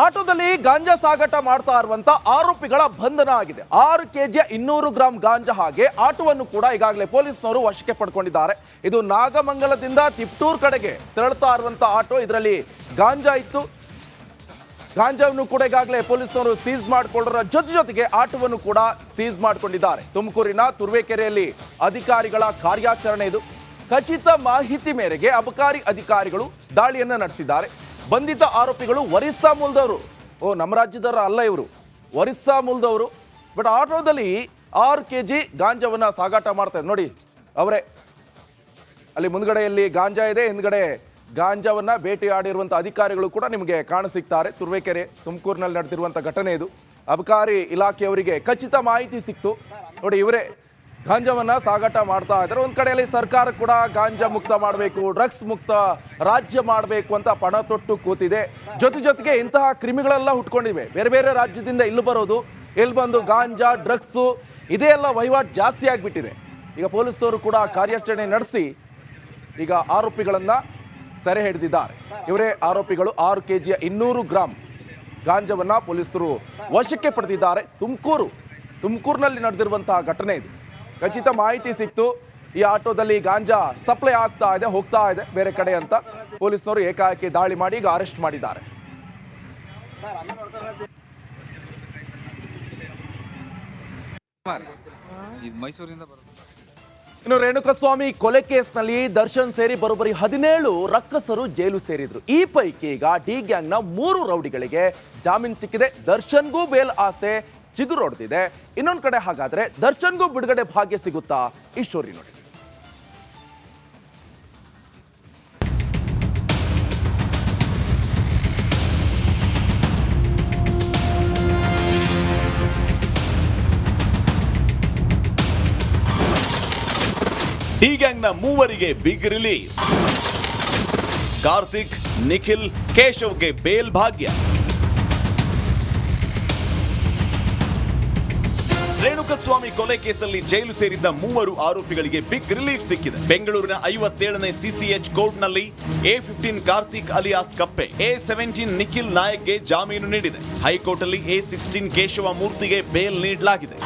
ಆಟೋದಲ್ಲಿ ಗಾಂಜಾ ಸಾಗಾಟ ಮಾಡ್ತಾ ಇರುವಂತ ಆರೋಪಿಗಳ ಬಂಧನ ಆಗಿದೆ. 6 ಕೆಜಿ 200 ಗ್ರಾಂ ಗಾಂಜಾ ಹಾಗೆ ಆಟೋವನ್ನು ಕೂಡ ಈಗಾಗಲೇ ಪೊಲೀಸರು ವಶಕ್ಕೆ ಪಡ್ಕೊಂಡಿದ್ದಾರೆ. ಇದು ನಾಗಮಂಗಲದಿಂದ ತಿಪ್ಟೂರ್ ಕಡೆಗೆ ತೆರಳುತ್ತಾ ಇರುವಂತ ಆಟೋ. ಇದರಲ್ಲಿ ಗಾಂಜಾ ಇತ್ತು. ಗಾಂಜಾವನ್ನು ಕೂಡ ಈಗಾಗಲೇ ಪೊಲೀಸರು ಸೀಸ್ ಮಾಡಿಕೊಳ್ಳರ ಜೊತೆಗೆ ಆಟೋವನ್ನು ಕೂಡ ಸೀಸ್ ಮಾಡಿಕೊಂಡಿದ್ದಾರೆ. ತುಮಕೂರಿನ ತುರುವೇಕೆರೆಯಲ್ಲಿ ಅಧಿಕಾರಿಗಳ ಕಾರ್ಯಾಚರಣೆ ಇದು. ಖಚಿತ ಮಾಹಿತಿ ಮೇರೆಗೆ ಅಬಕಾರಿ ಅಧಿಕಾರಿಗಳು ದಾಳಿಯನ್ನ ನಡೆಸಿದ್ದಾರೆ. ಬಂಧಿತ ಆರೋಪಿಗಳು ಒರಿಸ್ಸಾ ಮೂಲದವರು. ನಮ್ಮ ರಾಜ್ಯದವರ ಅಲ್ಲ ಇವರು, ಒರಿಸ್ಸಾ ಮೂಲದವರು. ಬಟ್ ಆಟೋದಲ್ಲಿ 6 ಕೆಜಿ ಗಾಂಜಾವನ್ನ ಸಾಗಾಟ ಮಾಡ್ತಾರೆ. ನೋಡಿ ಅವರೇ ಅಲ್ಲಿ ಮುಂದ್ಗಡೆಯಲ್ಲಿ ಗಾಂಜಾ ಇದೆ, ಹಿಂದ್ಗಡೆ ಗಾಂಜಾವನ್ನ ಬೇಟೆಯಾಡಿರುವಂಥ ಅಧಿಕಾರಿಗಳು ಕೂಡ ನಿಮಗೆ ಕಾಣಸಿಗ್ತಾರೆ. ತುರುವೇಕೆರೆ ತುಮಕೂರಿನಲ್ಲಿ ನಡೆದಿರುವಂಥ ಘಟನೆ ಇದು. ಅಬಕಾರಿ ಇಲಾಖೆಯವರಿಗೆ ಖಚಿತ ಮಾಹಿತಿ ಸಿಕ್ತು. ನೋಡಿ ಇವರೇ ಗಾಂಜಾವನ್ನ ಸಾಗಾಟ ಮಾಡ್ತಾ ಇದ್ದಾರೆ. ಒಂದ್ ಕಡೆಯಲ್ಲಿ ಸರ್ಕಾರ ಕೂಡ ಗಾಂಜಾ ಮುಕ್ತ ಮಾಡಬೇಕು, ಡ್ರಗ್ಸ್ ಮುಕ್ತ ರಾಜ್ಯ ಮಾಡಬೇಕು ಅಂತ ಪಣ ತೊಟ್ಟು ಕೂತಿದೆ. ಜೊತೆಗೆ ಇಂತಹ ಕ್ರಿಮಿಗಳೆಲ್ಲ ಹುಟ್ಕೊಂಡಿವೆ. ಬೇರೆ ಬೇರೆ ರಾಜ್ಯದಿಂದ ಇಲ್ಲಿ ಬರೋದು, ಇಲ್ಲಿ ಬಂದು ಗಾಂಜಾ ಡ್ರಗ್ಸು ಇದೇ ಎಲ್ಲ ವಹಿವಾಟು ಜಾಸ್ತಿ ಆಗಿಬಿಟ್ಟಿದೆ. ಈಗ ಪೊಲೀಸರು ಕೂಡ ಕಾರ್ಯಾಚರಣೆ ನಡೆಸಿ ಈಗ ಆರೋಪಿಗಳನ್ನ ಸೆರೆ ಹಿಡಿದಿದ್ದಾರೆ. ಇವರೇ ಆರೋಪಿಗಳು. 6 ಕೆಜಿ 200 ಗ್ರಾಂ ಗಾಂಜಾವನ್ನ ಪೊಲೀಸರು ವಶಕ್ಕೆ ಪಡೆದಿದ್ದಾರೆ. ತುಮಕೂರಿನಲ್ಲಿ ನಡೆದಿರುವಂತಹ ಘಟನೆ ಇದು. ಖಚಿತ ಮಾಹಿತಿ ಸಿಕ್ತು. ಈ ಆಟೋದಲ್ಲಿ ಗಾಂಜಾ ಸಪ್ಲೈ ಆಗ್ತಾ ಇದೆ, ಹೋಗ್ತಾ ಇದೆ ಬೇರೆ ಕಡೆ ಅಂತ ಪೊಲೀಸರು ಏಕಾಏಕಿ ದಾಳಿ ಮಾಡಿ ಈಗ ಅರೆಸ್ಟ್ ಮಾಡಿದ್ದಾರೆ. ಇನ್ನು ರೇಣುಕಸ್ವಾಮಿ ಕೊಲೆ ಕೇಸ್ನಲ್ಲಿ ದರ್ಶನ್ ಸೇರಿ ಬರೋಬ್ಬರಿ 17 ರಕ್ಕಸರು ಜೈಲು ಸೇರಿದ್ರು. ಈ ಪೈಕಿ ಈಗ ಡಿ ಗ್ಯಾಂಗ್ನ 3 ರೌಡಿಗಳಿಗೆ ಜಾಮೀನು ಸಿಕ್ಕಿದೆ. ದರ್ಶನ್ಗೂ ಬೇಲ್ ಆಸೆ ಚಿಗುರೊಡೆದಿದೆ. ಇನ್ನೊಂದು ಕಡೆ ಹಾಗಾದ್ರೆ ದರ್ಶನ್ಗೂ ಬಿಡುಗಡೆ ಭಾಗ್ಯ ಸಿಗುತ್ತಾ? ಈ ಸ್ಟೋರಿ ನೋಡಿ. ಡಿ ಗ್ಯಾಂಗ್ನ 3ವರಿಗೆ ಬಿಗ್ ರಿಲೀಸ್. ಕಾರ್ತಿಕ್, ನಿಖಿಲ್, ಕೇಶವ್ಗೆ ಬೇಲ್ ಭಾಗ್ಯ. ರೇಣುಕಸ್ವಾಮಿ ಕೊಲೆ ಕೇಸಲ್ಲಿ ಜೈಲು ಸೇರಿದ್ದ 3 ಆರೋಪಿಗಳಿಗೆ ಬಿಗ್ ರಿಲೀಫ್ ಸಿಕ್ಕಿದೆ. ಬೆಂಗಳೂರಿನ 57ನೇ ಸಿಸಿಎಚ್ ಕೋರ್ಟ್ನಲ್ಲಿ A15 ಕಾರ್ತಿಕ್ ಅಲಿಯಾಸ್ ಕಪ್ಪೆ, A17 ನಿಖಿಲ್ ನಾಯಕ್ಗೆ ಜಾಮೀನು ನೀಡಿದೆ. ಹೈಕೋರ್ಟ್ ಅಲ್ಲಿ A16 ಕೇಶವ ಮೂರ್ತಿಗೆ ಬೇಲ್ ನೀಡಲಾಗಿದೆ.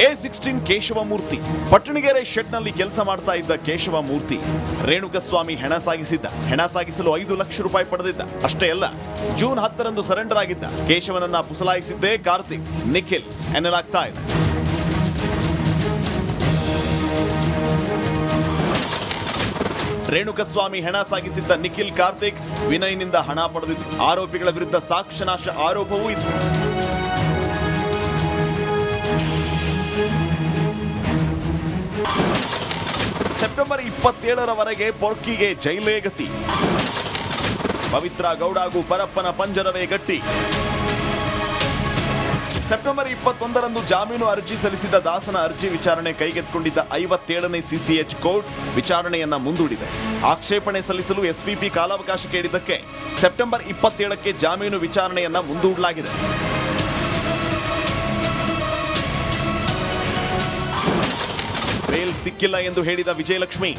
A16 ಕೇಶವ ಮೂರ್ತಿ ಪಟ್ಟಣಗೆರೆ ಶೆಡ್ನಲ್ಲಿ ಕೆಲಸ ಮಾಡ್ತಾ ಇದ್ದ ಕೇಶವ ಮೂರ್ತಿ ರೇಣುಕಸ್ವಾಮಿ ಹೆಣ ಸಾಗಿಸಲು 5 ಲಕ್ಷ ರೂಪಾಯಿ ಪಡೆದಿದ್ದ. ಅಷ್ಟೇ ಅಲ್ಲ, ಜೂನ್ 10ರಂದು ಸರೆಂಡರ್ ಆಗಿದ್ದ ಕೇಶವನನ್ನ ಪುಸಲಾಯಿಸಿದ್ದೇ ಕಾರ್ತಿಕ್, ನಿಖಿಲ್ ಎನ್ನಲಾಗ್ತಾ ಇದೆ. ರೇಣುಕಸ್ವಾಮಿ ಹೆಣ ಸಾಗಿಸಿದ್ದ ನಿಖಿಲ್, ಕಾರ್ತಿಕ್ ವಿನಯ್ನಿಂದ ಹಣ ಪಡೆದಿದ್ದು. ಆರೋಪಿಗಳ ವಿರುದ್ಧ ಸಾಕ್ಷ್ಯನಾಶ ಆರೋಪವೂ ಇತ್ತು. ಸೆಪ್ಟೆಂಬರ್ 27ರವರೆಗೆ ಪೊರ್ಕಿಗೆ ಜೈಲೇ ಗತಿ. ಪವಿತ್ರ ಗೌಡಾಗೂ ಪರಪ್ಪನ ಪಂಜರವೇ ಗಟ್ಟಿ. ಸೆಪ್ಟೆಂಬರ್ 21ರಂದು ಜಾಮೀನು ಅರ್ಜಿ ಸಲ್ಲಿಸಿದ ದಾಸನ ಅರ್ಜಿ ವಿಚಾರಣೆ ಕೈಗೆತ್ತಿಕೊಂಡಿದ್ದ 57ನೇ ಸಿಸಿಎಚ್ ಕೋರ್ಟ್ ವಿಚಾರಣೆಯನ್ನ ಮುಂದೂಡಿದೆ. ಆಕ್ಷೇಪಣೆ ಸಲ್ಲಿಸಲು ಎಸ್ಪಿಪಿ ಕಾಲಾವಕಾಶ ಕೇಳಿದ್ದಕ್ಕೆ ಸೆಪ್ಟೆಂಬರ್ 27ಕ್ಕೆ ಜಾಮೀನು ವಿಚಾರಣೆಯನ್ನ ಮುಂದೂಡಲಾಗಿದೆ. ಬೇಲ್ ಸಿಕ್ಕಿಲ್ಲ ಎಂದು ಹೇಳಿದ ವಿಜಯಲಕ್ಷ್ಮಿ.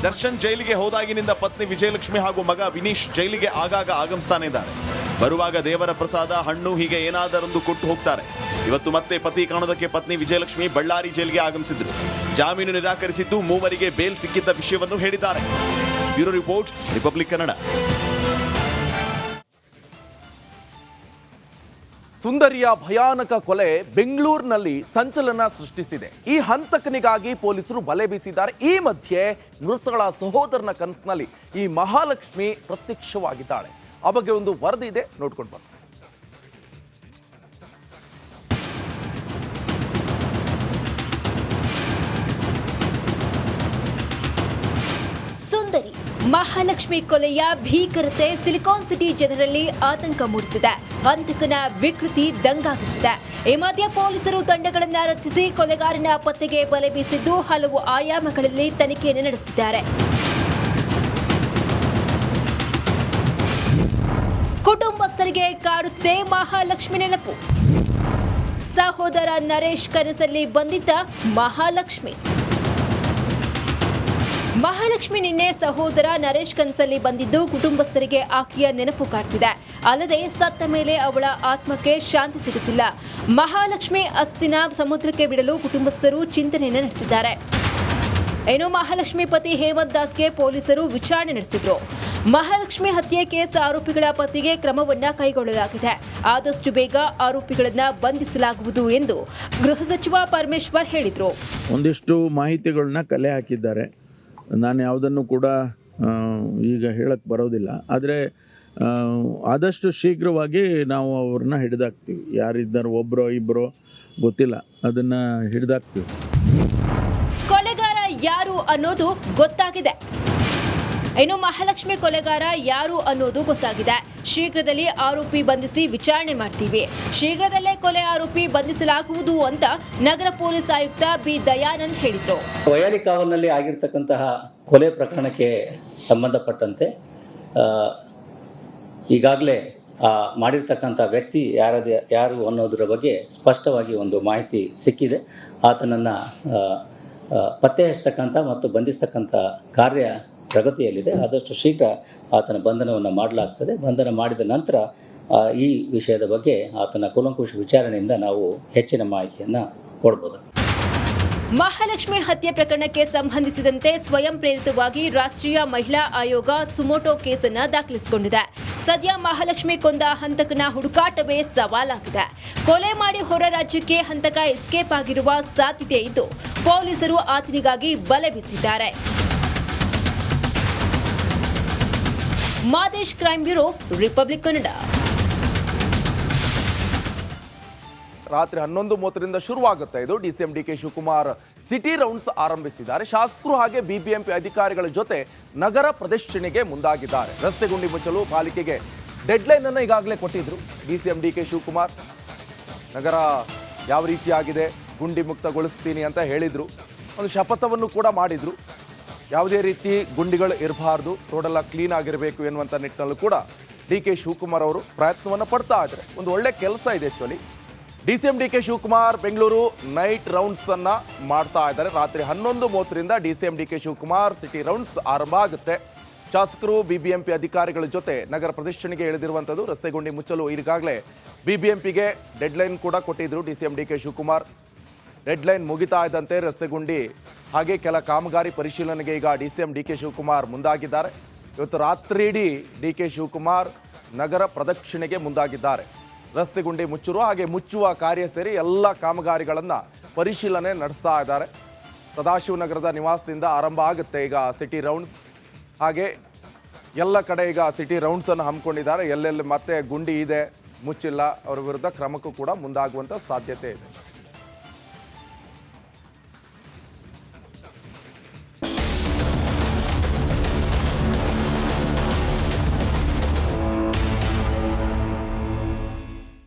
ದರ್ಶನ್ ಜೈಲಿಗೆ ಹೋದಾಗಿನಿಂದ ಪತ್ನಿ ವಿಜಯಲಕ್ಷ್ಮಿ ಹಾಗೂ ಮಗ ವಿನೀಶ್ ಜೈಲಿಗೆ ಆಗಾಗ ಆಗಮಿಸ್ತಾನೆ ಇದ್ದಾರೆ. ಬರುವಾಗ ದೇವರ ಪ್ರಸಾದ, ಹಣ್ಣು ಹೀಗೆ ಏನಾದರೊಂದು ಕೊಟ್ಟು ಹೋಗ್ತಾರೆ. ಇವತ್ತು ಮತ್ತೆ ಪತಿ ಕಾಣೋದಕ್ಕೆ ಪತ್ನಿ ವಿಜಯಲಕ್ಷ್ಮಿ ಬಳ್ಳಾರಿ ಜೈಲಿಗೆ ಆಗಮಿಸಿದ್ರು. ಜಾಮೀನು ನಿರಾಕರಿಸಿದ್ದು 3ವರಿಗೆ ಬೇಲ್ ಸಿಕ್ಕಿದ್ದ ವಿಷಯವನ್ನು ಹೇಳಿದ್ದಾರೆ. Bureau report, republic Kannada. ಸುಂದರಿಯ ಭಯಾನಕ ಕೊಲೆ ಬೆಂಗಳೂರಿನಲ್ಲಿ ಸಂಚಲನ ಸೃಷ್ಟಿಸಿದೆ. ಈ ಹಂತಕನಿಗಾಗಿ ಪೊಲೀಸರು ಬಲೆ ಬೀಸಿದ್ದಾರೆ. ಈ ಮಧ್ಯೆ ಮೃತಳ ಸಹೋದರನ ಕನಸಿನಲ್ಲಿ ಈ ಮಹಾಲಕ್ಷ್ಮಿ ಪ್ರತ್ಯಕ್ಷವಾಗಿದ್ದಾಳೆ. ಆ ಬಗ್ಗೆ ಒಂದು ವರದಿ ಇದೆ, ನೋಡ್ಕೊಂಡು ಬನ್ನಿ. ಸುಂದರಿ ಮಹಾಲಕ್ಷ್ಮಿ ಕೊಲೆಯ ಭೀಕರತೆ ಸಿಲಿಕಾನ್ ಸಿಟಿ ಜನರಲ್ಲಿ ಆತಂಕ ಮೂಡಿಸಿದೆ. ಹಂತಕನ ವಿಕೃತಿ ದಂಗಾಗಿಸಿದೆ. ಈ ಮಧ್ಯೆ ಪೊಲೀಸರು ತಂಡಗಳನ್ನು ರಚಿಸಿ ಕೊಲೆಗಾರನ ಪತ್ತೆಗೆ ಬಲೆ ಬೀಸಿದ್ದು ಹಲವು ಆಯಾಮಗಳಲ್ಲಿ ತನಿಖೆಯನ್ನು ನಡೆಸುತ್ತಿದ್ದಾರೆ. ಕುಟುಂಬಸ್ಥರಿಗೆ ಕಾಡುತ್ತಿದೆ ಮಹಾಲಕ್ಷ್ಮಿ ನೆನಪು. ಸಹೋದರ ನರೇಶ್ ಕನಸಲ್ಲಿ ಬಂದಿದ್ದ ಮಹಾಲಕ್ಷ್ಮಿ. ಮಹಾಲಕ್ಷ್ಮಿ ನಿನ್ನೆ ಸಹೋದರ ನರೇಶ್ ಕನ್ಸಲ್ಲಿ ಬಂದಿದ್ದು ಕುಟುಂಬಸ್ಥರಿಗೆ ಆಕೆಯ ನೆನಪು ಕಾಡ್ತಿದೆ. ಅಲ್ಲದೆ ಸತ್ತ ಮೇಲೆ ಅವಳ ಆತ್ಮಕ್ಕೆ ಶಾಂತಿ ಸಿಗುತ್ತಿಲ್ಲ. ಮಹಾಲಕ್ಷ್ಮಿ ಅಸ್ಥಿನ ಸಮುದ್ರಕ್ಕೆ ಬಿಡಲು ಕುಟುಂಬಸ್ಥರು ಚಿಂತನೆಯನ್ನು ನಡೆಸಿದ್ದಾರೆ. ಇನ್ನು ಮಹಾಲಕ್ಷ್ಮಿ ಪತಿ ಹೇಮಂತ್ ದಾಸ್ಗೆ ಪೊಲೀಸರು ವಿಚಾರಣೆ ನಡೆಸಿದ್ರು. ಮಹಾಲಕ್ಷ್ಮಿ ಹತ್ಯೆ ಕೇಸ್ ಆರೋಪಿಗಳ ಪತಿಗೆ ಕ್ರಮವನ್ನ ಕೈಗೊಳ್ಳಲಾಗಿದೆ. ಆದಷ್ಟು ಬೇಗ ಆರೋಪಿಗಳನ್ನ ಬಂಧಿಸಲಾಗುವುದು ಎಂದು ಗೃಹ ಸಚಿವ ಪರಮೇಶ್ವರ್ ಹೇಳಿದರು. ಒಂದಿಷ್ಟು ಮಾಹಿತಿಗಳನ್ನ ಕಲೆ ಹಾಕಿದ್ದಾರೆ. ನಾನು ಯಾವುದನ್ನು ಕೂಡ ಈಗ ಹೇಳಕ್ಕೆ ಬರೋದಿಲ್ಲ. ಆದರೆ ಆದಷ್ಟು ಶೀಘ್ರವಾಗಿ ನಾವು ಅವ್ರನ್ನ ಹಿಡಿದಾಕ್ತೀವಿ. ಯಾರಿದ್ದಾರೆ, ಒಬ್ಬರೋ ಇಬ್ಬರೋ ಗೊತ್ತಿಲ್ಲ, ಅದನ್ನು ಹಿಡಿದಾಕ್ತೀವಿ. ಕೊಲೆಗಾರ ಯಾರು ಅನ್ನೋದು ಗೊತ್ತಾಗಿದೆ. ಇನ್ನು ಮಹಾಲಕ್ಷ್ಮಿ ಕೊಲೆಗಾರ ಯಾರು ಅನ್ನೋದು ಗೊತ್ತಾಗಿದೆ. ಶೀಘ್ರದಲ್ಲಿ ಆರೋಪಿ ಬಂಧಿಸಿ ವಿಚಾರಣೆ ಮಾಡ್ತೀವಿ. ಶೀಘ್ರದಲ್ಲೇ ಕೊಲೆ ಆರೋಪಿ ಬಂಧಿಸಲಾಗುವುದು ಅಂತ ನಗರ ಪೊಲೀಸ್ ಆಯುಕ್ತ ಬಿ ದಯಾನಂದ್ ಹೇಳಿದರು. ವೈಯಾಲಿ ಕಾವಲ್ನಲ್ಲಿ ಆಗಿರ್ತಕ್ಕಂತಹ ಕೊಲೆ ಪ್ರಕರಣಕ್ಕೆ ಸಂಬಂಧಪಟ್ಟಂತೆ ಈಗಾಗಲೇ ಮಾಡಿರ್ತಕ್ಕಂಥ ವ್ಯಕ್ತಿ ಯಾರು ಅನ್ನೋದರ ಬಗ್ಗೆ ಸ್ಪಷ್ಟವಾಗಿ ಒಂದು ಮಾಹಿತಿ ಸಿಕ್ಕಿದೆ. ಆತನನ್ನು ಪತ್ತೆ ಹಚ್ಚತಕ್ಕಂಥ ಮತ್ತು ಬಂಧಿಸ್ತಕ್ಕಂಥ ಕಾರ್ಯ ಪ್ರಗತಿಯಲ್ಲಿದೆ. ಆದಷ್ಟು ಶೀಘ್ರ ಆತನ ಬಂಧನವನ್ನು ಮಾಡಲಾಗ್ತದೆ. ಬಂಧನ ಮಾಡಿದ ನಂತರ ಈ ವಿಷಯದ ಬಗ್ಗೆ ಆತನ ಕೂಲಂಕುಷ ವಿಚಾರಣೆಯಿಂದ ನಾವು ಹೆಚ್ಚಿನ ಮಾಹಿತಿಯನ್ನು ಕೊಡ್ಬೋದು. ಮಹಾಲಕ್ಷ್ಮಿ ಹತ್ಯೆ ಪ್ರಕರಣಕ್ಕೆ ಸಂಬಂಧಿಸಿದಂತೆ ಸ್ವಯಂ ಪ್ರೇರಿತವಾಗಿ ರಾಷ್ಟ್ರೀಯ ಮಹಿಳಾ ಆಯೋಗ ಸುಮೋಟೋ ಕೇಸನ್ನು ದಾಖಲಿಸಿಕೊಂಡಿದೆ. ಸದ್ಯ ಮಹಾಲಕ್ಷ್ಮಿ ಕೊಂದ ಹಂತಕನ ಹುಡುಕಾಟವೇ ಸವಾಲಾಗಿದೆ. ಕೊಲೆ ಮಾಡಿ ಹೊರ ರಾಜ್ಯಕ್ಕೆ ಹಂತಕ ಎಸ್ಕೇಪ್ ಆಗಿರುವ ಸಾಧ್ಯತೆ ಇದ್ದು ಪೊಲೀಸರು ಆತನಿಗಾಗಿ ಬಲೆ ಬೀಸಿದ್ದಾರೆ. Madesh, crime bureau, republic Kannada. ರಾತ್ರಿ 11:30ರಿಂದ ಶುರುವಾಗುತ್ತೆ. ಇದು DCM DK Shivakumar city rounds ಆರಂಭಿಸಿದ್ದಾರೆ. ಶಾಸಕರು ಹಾಗೆ ಬಿಬಿಎಂಪಿ ಅಧಿಕಾರಿಗಳ ಜೊತೆ ನಗರ ಪ್ರದಕ್ಷಿಣೆಗೆ ಮುಂದಾಗಿದ್ದಾರೆ. ರಸ್ತೆ ಗುಂಡಿ ಮುಚ್ಚಲು ಪಾಲಿಕೆಗೆ ಡೆಡ್ಲೈನ್ ಅನ್ನು ಈಗಾಗಲೇ ಕೊಟ್ಟಿದ್ರು ಡಿಸಿಎಂ ಡಿಕೆ ಶಿವಕುಮಾರ್. ನಗರ ಯಾವ ರೀತಿಯಾಗಿದೆ, ಗುಂಡಿ ಮುಕ್ತಗೊಳಿಸ್ತೀನಿ ಅಂತ ಹೇಳಿದ್ರು. ಒಂದು ಶಪಥವನ್ನು ಕೂಡ ಮಾಡಿದ್ರು. ಯಾವುದೇ ರೀತಿ ಗುಂಡಿಗಳು ಇರಬಾರ್ದು, ರೋಡೆಲ್ಲ ಕ್ಲೀನ್ ಆಗಿರಬೇಕು ಎನ್ನುವಂಥ ನಿಟ್ಟಿನಲ್ಲೂ ಕೂಡ ಡಿಕೆ ಶಿವಕುಮಾರ್ ಅವರು ಪ್ರಯತ್ನವನ್ನು ಪಡ್ತಾ ಇದ್ದಾರೆ. ಒಂದು ಒಳ್ಳೆ ಕೆಲಸ ಇದೆ. Actually DCM DK Shivakumar Bengaluru night rounds ಅನ್ನ ಮಾಡ್ತಾ ಇದ್ದಾರೆ. ರಾತ್ರಿ 11:30ರಿಂದ DCM DK Shivakumar city rounds ಆರಂಭ ಆಗುತ್ತೆ. ಶಾಸಕರು ಬಿಬಿಎಂಪಿ ಅಧಿಕಾರಿಗಳ ಜೊತೆ ನಗರ ಪ್ರದಕ್ಷಿಣೆಗೆ ಇಳಿದಿರುವಂಥದ್ದು. ರಸ್ತೆ ಗುಂಡಿ ಮುಚ್ಚಲು ಈಗಾಗಲೇ ಬಿಬಿಎಂಪಿಗೆ ಡೆಡ್ಲೈನ್ ಕೂಡ ಕೊಟ್ಟಿದ್ರು ಡಿಸಿಎಂ ಡಿಕೆ ಶಿವಕುಮಾರ್. ಡೆಡ್ಲೈನ್ ಮುಗಿತಾ ಇದ್ದಂತೆ ರಸ್ತೆ ಗುಂಡಿ ಹಾಗೆ ಕೆಲ ಕಾಮಗಾರಿ ಪರಿಶೀಲನೆಗೆ ಈಗ ಡಿಸಿಎಂ ಡಿಕೆ ಶಿವಕುಮಾರ್ ಮುಂದಾಗಿದ್ದಾರೆ. ಇವತ್ತು ರಾತ್ರಿ ಇಡೀ ಡಿಕೆ ಶಿವಕುಮಾರ್ ನಗರ ಪ್ರದಕ್ಷಿಣೆಗೆ ಮುಂದಾಗಿದ್ದಾರೆ. ರಸ್ತೆ ಗುಂಡಿ ಮುಚ್ಚುವ ಹಾಗೆ ಮುಚ್ಚುವ ಕಾರ್ಯ ಸೇರಿ ಎಲ್ಲ ಕಾಮಗಾರಿಗಳನ್ನು ಪರಿಶೀಲನೆ ನಡೆಸ್ತಾ ಇದ್ದಾರೆ. ಸದಾಶಿವನಗರದ ನಿವಾಸದಿಂದ ಆರಂಭ ಆಗುತ್ತೆ ಈಗ ಸಿಟಿ ರೌಂಡ್ಸ್. ಹಾಗೆ ಎಲ್ಲ ಕಡೆ ಈಗ ಸಿಟಿ ರೌಂಡ್ಸನ್ನು ಹಮ್ಮಿಕೊಂಡಿದ್ದಾರೆ. ಎಲ್ಲೆಲ್ಲಿ ಮತ್ತೆ ಗುಂಡಿ ಇದೆ, ಮುಚ್ಚಿಲ್ಲ, ಅವರ ವಿರುದ್ಧ ಕ್ರಮಕ್ಕೂ ಕೂಡ ಮುಂದಾಗುವಂಥ ಸಾಧ್ಯತೆ ಇದೆ.